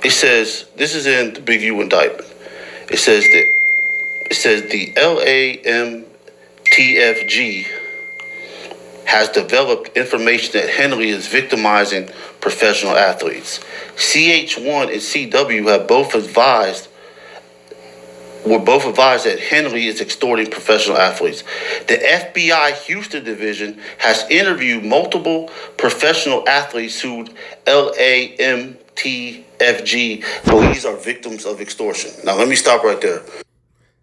It says, this is in the Big U indictment. It says the LAMTFG has developed information that Henley is victimizing professional athletes. CH1 and CW were both advised that Henley is extorting professional athletes. The FBI Houston division has interviewed multiple professional athletes who LAMTFG believes are victims of extortion. Now, let me stop right there.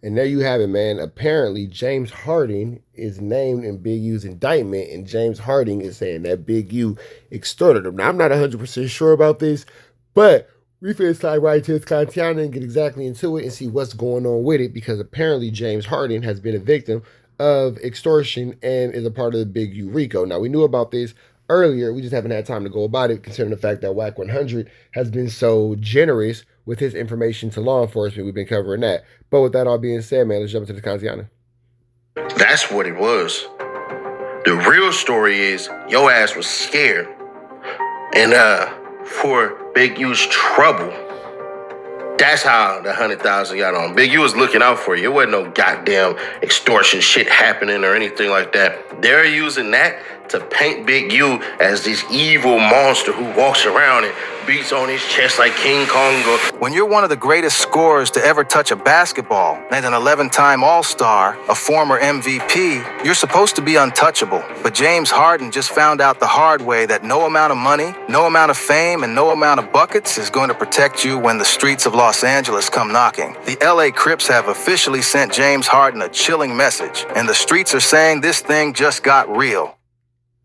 And there you have it, man. Apparently, James Harden is named in Big U's indictment, and James Harden is saying that Big U extorted him. Now, I'm not 100% sure about this, but we finna slide right to his content and get exactly into it and see what's going on with it, because apparently James Harden has been a victim of extortion and is a part of the Big U RICO. Now, we knew about this earlier. We just haven't had time to go about it, considering the fact that WACK100 has been so generous with his information to law enforcement. We've been covering that. But with that all being said, man, let's jump into the Kantiana. That's what it was. The real story is your ass was scared. And for Big U's trouble, that's how the 100,000 got on. Big U was looking out for you. It wasn't no goddamn extortion shit happening or anything like that. They're using that to paint Big U as this evil monster who walks around and beats on his chest like King Kong. When you're one of the greatest scorers to ever touch a basketball, and an 11-time All-Star, a former MVP, you're supposed to be untouchable. But James Harden just found out the hard way that no amount of money, no amount of fame, and no amount of buckets is going to protect you when the streets of Los Angeles come knocking. The LA Crips have officially sent James Harden a chilling message, and the streets are saying this thing just got real.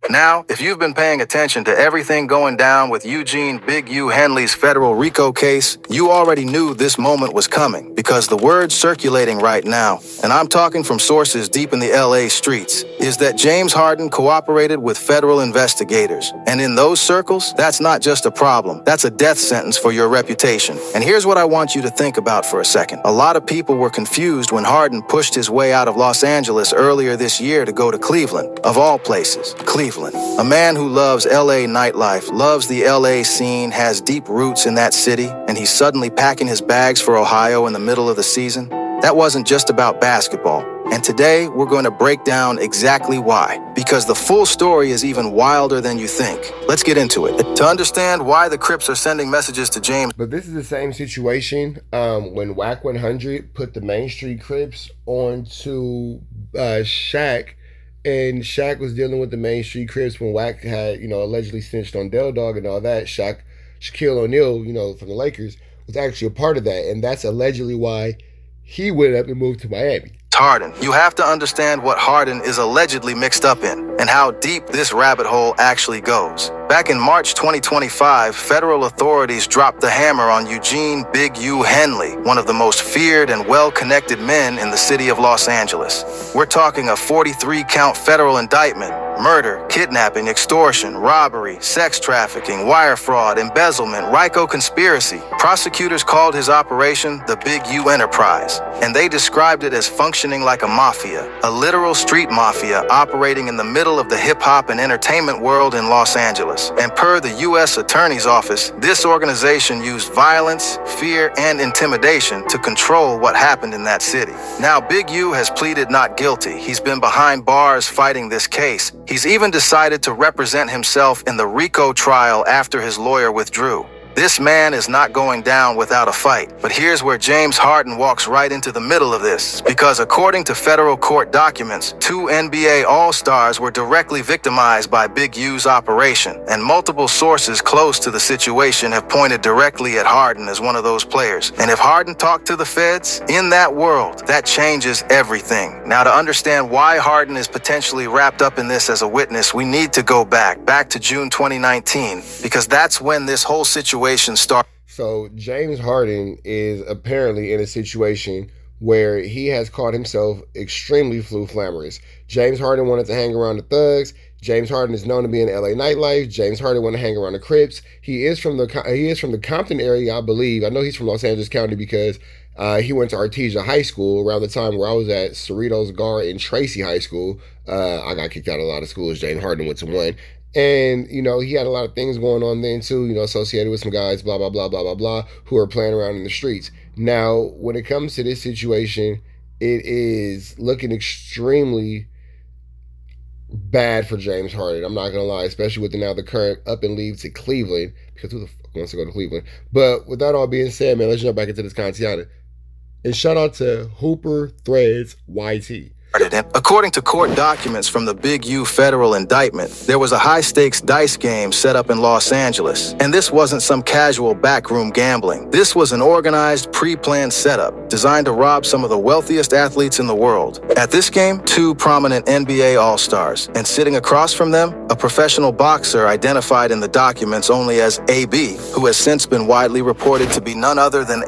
Now, if you've been paying attention to everything going down with Eugene Big U Henley's federal RICO case, you already knew this moment was coming, because the word circulating right now, and I'm talking from sources deep in the LA streets, is that James Harden cooperated with federal investigators. And in those circles, that's not just a problem, that's a death sentence for your reputation. And here's what I want you to think about for a second. A lot of people were confused when Harden pushed his way out of Los Angeles earlier this year to go to Cleveland, of all places, Cleveland. A man who loves LA nightlife, loves the LA scene, has deep roots in that city, and he's suddenly packing his bags for Ohio in the middle of the season. That wasn't just about basketball. And today, we're going to break down exactly why. Because the full story is even wilder than you think. Let's get into it. To understand why the Crips are sending messages to James. But this is the same situation when WACK100 put the Main Street Crips onto Shaq. And Shaq was dealing with the Main Street Crips when Wack had, allegedly snitched on Del Dog and all that. Shaquille O'Neal, from the Lakers, was actually a part of that. And that's allegedly why he went up and moved to Miami. Harden. You have to understand what Harden is allegedly mixed up in and how deep this rabbit hole actually goes. Back in March 2025, federal authorities dropped the hammer on Eugene Big U Henley, one of the most feared and well-connected men in the city of Los Angeles. We're talking a 43-count federal indictment. Murder, kidnapping, extortion, robbery, sex trafficking, wire fraud, embezzlement, RICO conspiracy. Prosecutors called his operation the Big U Enterprise, and they described it as functioning like a mafia, a literal street mafia operating in the middle of the hip-hop and entertainment world in Los Angeles. And per the U.S. Attorney's Office, this organization used violence, fear, and intimidation to control what happened in that city. Now, Big U has pleaded not guilty. He's been behind bars fighting this case. He's even decided to represent himself in the RICO trial after his lawyer withdrew. This man is not going down without a fight. But here's where James Harden walks right into the middle of this. Because according to federal court documents, 2 NBA All-Stars were directly victimized by Big U's operation. And multiple sources close to the situation have pointed directly at Harden as one of those players. And if Harden talked to the feds, in that world, that changes everything. Now, to understand why Harden is potentially wrapped up in this as a witness, we need to go back to June 2019, because that's when this whole situation started. So James Harden is apparently in a situation where he has caught himself extremely flamorous. James Harden wanted to hang around the thugs. James Harden is known to be in LA nightlife. James Harden wanted to hang around the Crips. He is from the Compton area, I believe. I know he's from Los Angeles County because he went to Artesia High School around the time where I was at Cerritos, Gar, and Tracy High School. I got kicked out of a lot of schools. James Harden went to one. And, he had a lot of things going on then too, associated with some guys, blah, blah, blah, blah, blah, blah, who are playing around in the streets. Now, when it comes to this situation, it is looking extremely bad for James Harden. I'm not going to lie, especially with the current up and leave to Cleveland, because who the fuck wants to go to Cleveland? But with that all being said, man, let's jump back into this Contiana. And shout out to Hooper Threads YT. According to court documents from the Big U federal indictment, there was a high-stakes dice game set up in Los Angeles. And this wasn't some casual backroom gambling. This was an organized, pre-planned setup designed to rob some of the wealthiest athletes in the world. At this game, 2 prominent NBA All-Stars, and sitting across from them, a professional boxer identified in the documents only as AB, who has since been widely reported to be none other than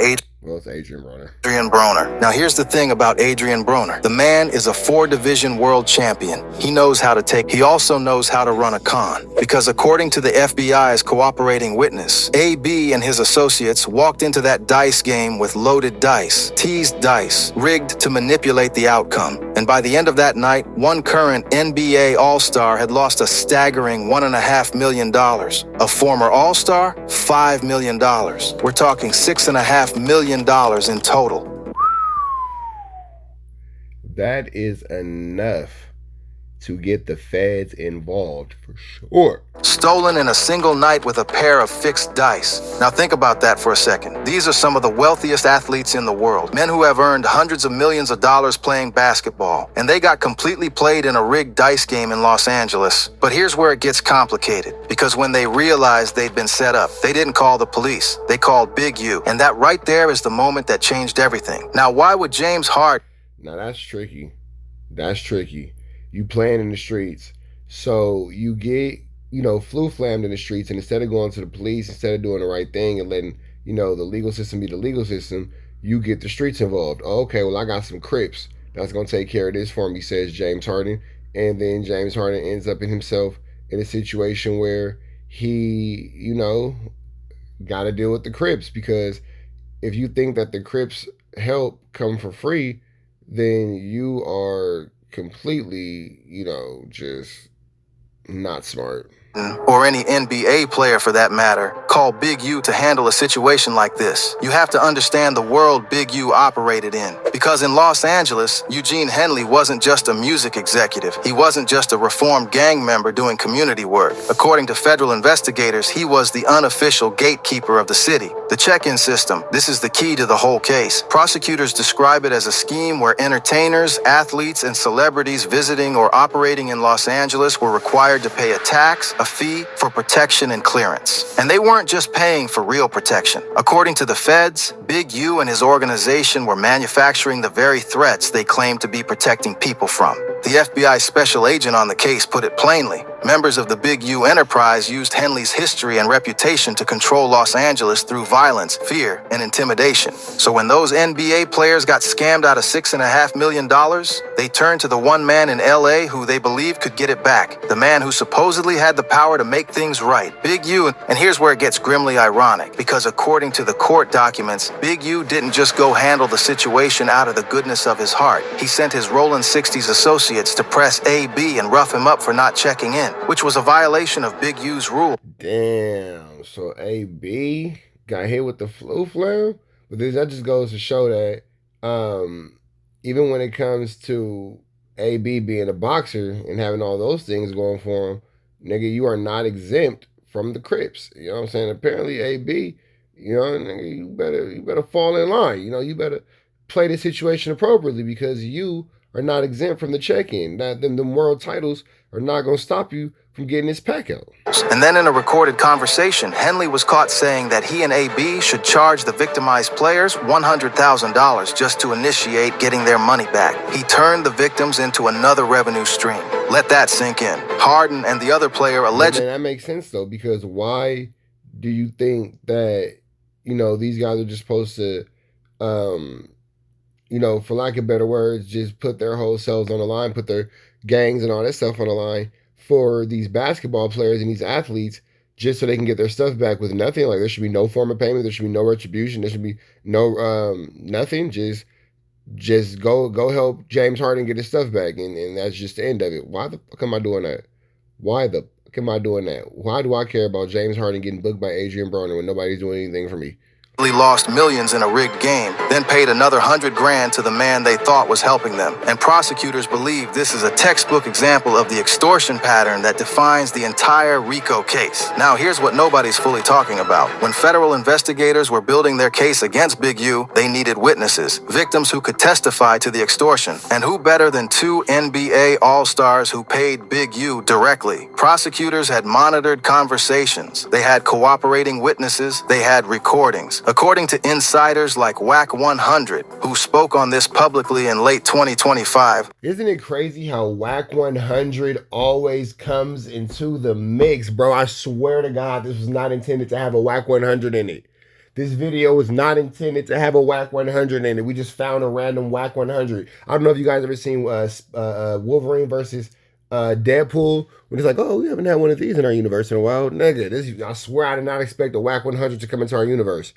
Well, it's Adrien Broner. Adrien Broner. Now, here's the thing about Adrien Broner. The man is a 4-division world champion. He knows how to take. He also knows how to run a con. Because according to the FBI's cooperating witness, AB and his associates walked into that dice game with loaded dice, teased dice, rigged to manipulate the outcome. And by the end of that night, one current NBA All-Star had lost a staggering $1.5 million. A former All-Star, $5 million. We're talking $6.5 million in total. That is enough to get the feds involved for sure. Stolen in a single night with a pair of fixed dice. Now think about that for a second. These are some of the wealthiest athletes in the world. Men who have earned hundreds of millions of dollars playing basketball. And they got completely played in a rigged dice game in Los Angeles. But here's where it gets complicated. Because when they realized they'd been set up, they didn't call the police. They called Big U. And that right there is the moment that changed everything. Now why would James Harden... Now that's tricky. That's tricky. You playing in the streets. So you get, flu-flammed in the streets, and instead of going to the police, instead of doing the right thing and letting, the legal system be the legal system, you get the streets involved. Oh, okay, well, I got some Crips that's going to take care of this for me, says James Harden. And then James Harden ends up in himself in a situation where he, got to deal with the Crips, because if you think that the Crips help come for free, then you are completely, just not smart. Or any NBA player for that matter, call Big U to handle a situation like this. You have to understand the world Big U operated in. Because in Los Angeles, Eugene Henley wasn't just a music executive. He wasn't just a reformed gang member doing community work. According to federal investigators, he was the unofficial gatekeeper of the city. The check-in system, this is the key to the whole case. Prosecutors describe it as a scheme where entertainers, athletes, and celebrities visiting or operating in Los Angeles were required to pay a tax, a fee for protection and clearance. And they weren't just paying for real protection. According to the feds, Big U and his organization were manufacturing the very threats they claimed to be protecting people from. The FBI special agent on the case put it plainly. Members of the Big U enterprise used Henley's history and reputation to control Los Angeles through violence, fear, and intimidation. So when those NBA players got scammed out of $6.5 million, they turned to the one man in LA who they believed could get it back. The man who supposedly had the power to make things right. Big U, and here's where it gets grimly ironic, because according to the court documents, Big U didn't just go handle the situation out of the goodness of his heart. He sent his Rolling 60s associates to press AB and rough him up for not checking in, which was a violation of Big U's rule. Damn, so AB got hit with the flu flare? But that just goes to show that even when it comes to AB being a boxer and having all those things going for him, nigga, you are not exempt from the Crips. You know what I'm saying? Apparently AB, nigga, you better fall in line. You better play the situation appropriately, because you are not exempt from the check-in. Them world titles are not going to stop you from getting this pack out. And then in a recorded conversation, Henley was caught saying that he and AB should charge the victimized players $100,000 just to initiate getting their money back. He turned the victims into another revenue stream. Let that sink in. Harden and the other player allegedly... That makes sense, though, because why do you think that, these guys are just supposed to, for lack of better words, just put their whole selves on the line, put their gangs and all that stuff on the line for these basketball players and these athletes, just so they can get their stuff back with nothing? Like, there should be no form of payment, there should be no retribution, there should be no nothing. Just go help James Harden get his stuff back, and that's just the end of it. Why the fuck am I doing that? Why the fuck am I doing that? Why do I care about James Harden getting booked by Adrien Broner when nobody's doing anything for me? Lost millions in a rigged game, then paid another $100,000 to the man they thought was helping them. And prosecutors believe this is a textbook example of the extortion pattern that defines the entire RICO case. Now, here's what nobody's fully talking about. When federal investigators were building their case against Big U, they needed witnesses, victims who could testify to the extortion. And who better than two NBA All-Stars who paid Big U directly? Prosecutors had monitored conversations. They had cooperating witnesses. They had recordings. According to insiders like WACK100, who spoke on this publicly in late 2025. Isn't it crazy how WACK100 always comes into the mix, bro? I swear to God, this was not intended to have a WACK100 in it. This video was not intended to have a WACK100 in it. We just found a random WACK100. I don't know if you guys ever seen Wolverine versus Deadpool, when it's like, oh, we haven't had one of these in our universe in a while. Nigga, I swear I did not expect a WACK100 to come into our universe.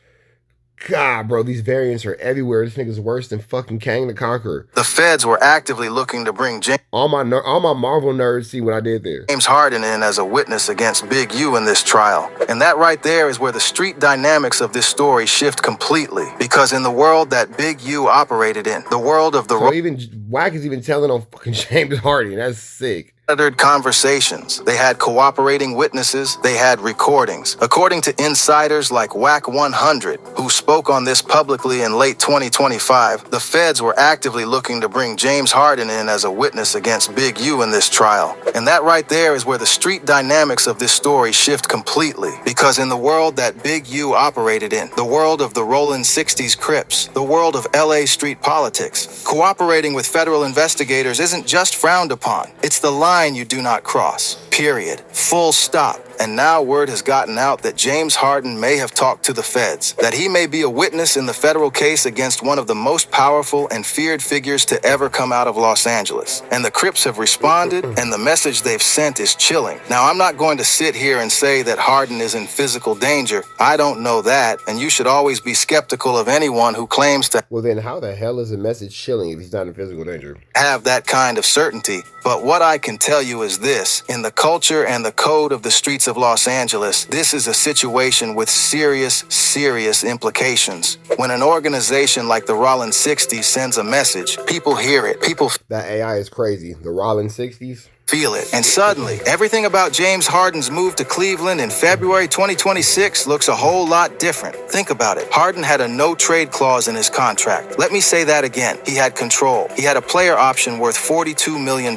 God, bro, these variants are everywhere. This nigga's worse than fucking Kang the Conqueror. The feds were actively looking to bring all my Marvel nerds see what I did there. James Harden in as a witness against Big U in this trial. And that right there is where the street dynamics of this story shift completely. Because in the world that Big U operated in, the world of the... So even WACK is even telling on fucking James Harden. That's sick. Monitored conversations. They had cooperating witnesses. They had recordings. According to insiders like WACK100, who spoke on this publicly in late 2025, the feds were actively looking to bring James Harden in as a witness against Big U in this trial. And that right there is where the street dynamics of this story shift completely. Because in the world that Big U operated in, the world of the Rolling 60s Crips, the world of LA street politics, cooperating with federal investigators isn't just frowned upon. It's the line you do not cross. Period. Full stop. And now word has gotten out that James Harden may have talked to the feds, that he may be a witness in the federal case against one of the most powerful and feared figures to ever come out of Los Angeles. And the Crips have responded, and the message they've sent is chilling. Now, I'm not going to sit here and say that Harden is in physical danger. I don't know that, and you should always be skeptical of anyone who claims to... Well, then how the hell is the message chilling if he's not in physical danger? ...have that kind of certainty. But what I can tell you is this: in the culture and the code of the streets of Los Angeles, this is a situation with serious implications. When an organization like the Rollin 60s sends a message, people hear it. That AI is crazy. The Rollin 60s? Feel it. And suddenly, everything about James Harden's move to Cleveland in February 2026 looks a whole lot different. Think about it. Harden had a no-trade clause in his contract. Let me say that again. He had control. He had a player option worth $42 million.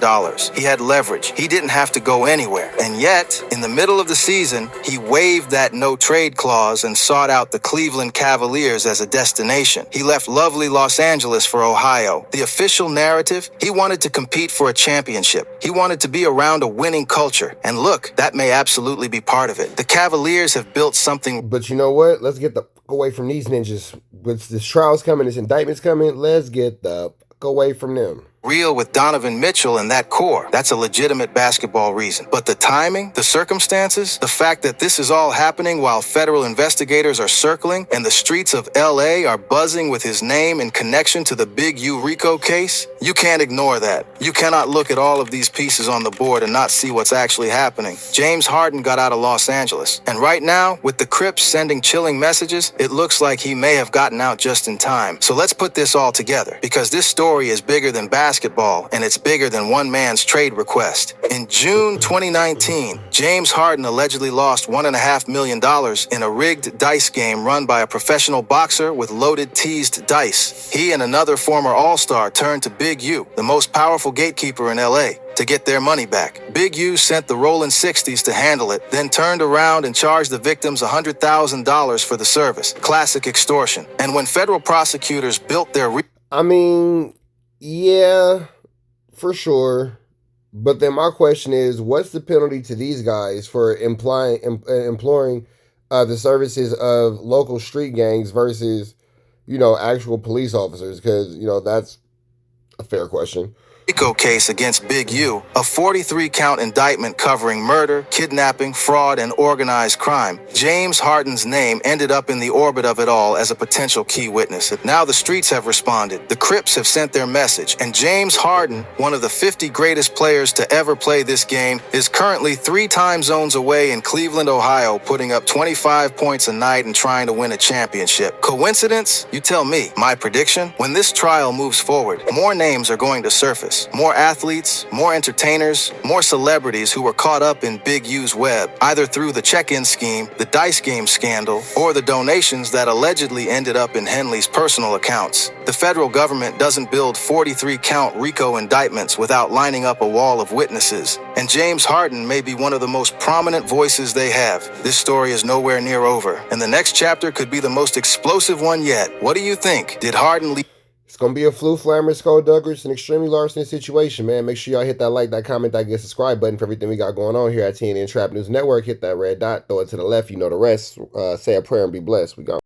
He had leverage. He didn't have to go anywhere. And yet, in the middle of the season, he waived that no-trade clause and sought out the Cleveland Cavaliers as a destination. He left lovely Los Angeles for Ohio. The official narrative, he wanted to compete for a championship. He wanted to be around a winning culture. And look, that may absolutely be part of it. The Cavaliers have built something... But you know what? Let's get the fuck away from these ninjas. With this trial's coming, this indictment's coming, let's get the fuck away from them. Real with Donovan Mitchell and that core. That's a legitimate basketball reason. But the timing, the circumstances, the fact that this is all happening while federal investigators are circling and the streets of LA are buzzing with his name in connection to the Big U RICO case, you can't ignore that. You cannot look at all of these pieces on the board and not see what's actually happening. James Harden got out of Los Angeles. And right now, with the Crips sending chilling messages, it looks like he may have gotten out just in time. So let's put this all together, because this story is bigger than basketball, and it's bigger than one man's trade request. In June 2019, James Harden allegedly lost $1.5 million in a rigged dice game run by a professional boxer with loaded teased dice. He and another former All-Star turned to Big U, the most powerful gatekeeper in LA, to get their money back. Big U sent the Rolling 60s to handle it, then turned around and charged the victims $100,000 for the service. Classic extortion. And when federal prosecutors built their... Yeah, for sure. But then my question is, what's the penalty to these guys for employing the services of local street gangs versus, actual police officers? Because, that's a fair question. RICO case against Big U, a 43-count indictment covering murder, kidnapping, fraud, and organized crime. James Harden's name ended up in the orbit of it all as a potential key witness. Now the streets have responded, the Crips have sent their message, and James Harden, one of the 50 greatest players to ever play this game, is currently 3 time zones away in Cleveland, Ohio, putting up 25 points a night and trying to win a championship. Coincidence? You tell me. My prediction? When this trial moves forward, more names are going to surface. More athletes, more entertainers, more celebrities who were caught up in Big U's web, either through the check-in scheme, the dice game scandal, or the donations that allegedly ended up in Henley's personal accounts. The federal government doesn't build 43-count RICO indictments without lining up a wall of witnesses, and James Harden may be one of the most prominent voices they have. This story is nowhere near over, and the next chapter could be the most explosive one yet. What do you think? Did Harden leave? It's going to be a flu flammer, skulldugger's, an extremely larceny situation, man. Make sure y'all hit that like, that comment, that get subscribe button for everything we got going on here at TNN Trap News Network. Hit that red dot, throw it to the left, you know the rest. Say a prayer and be blessed. We gone.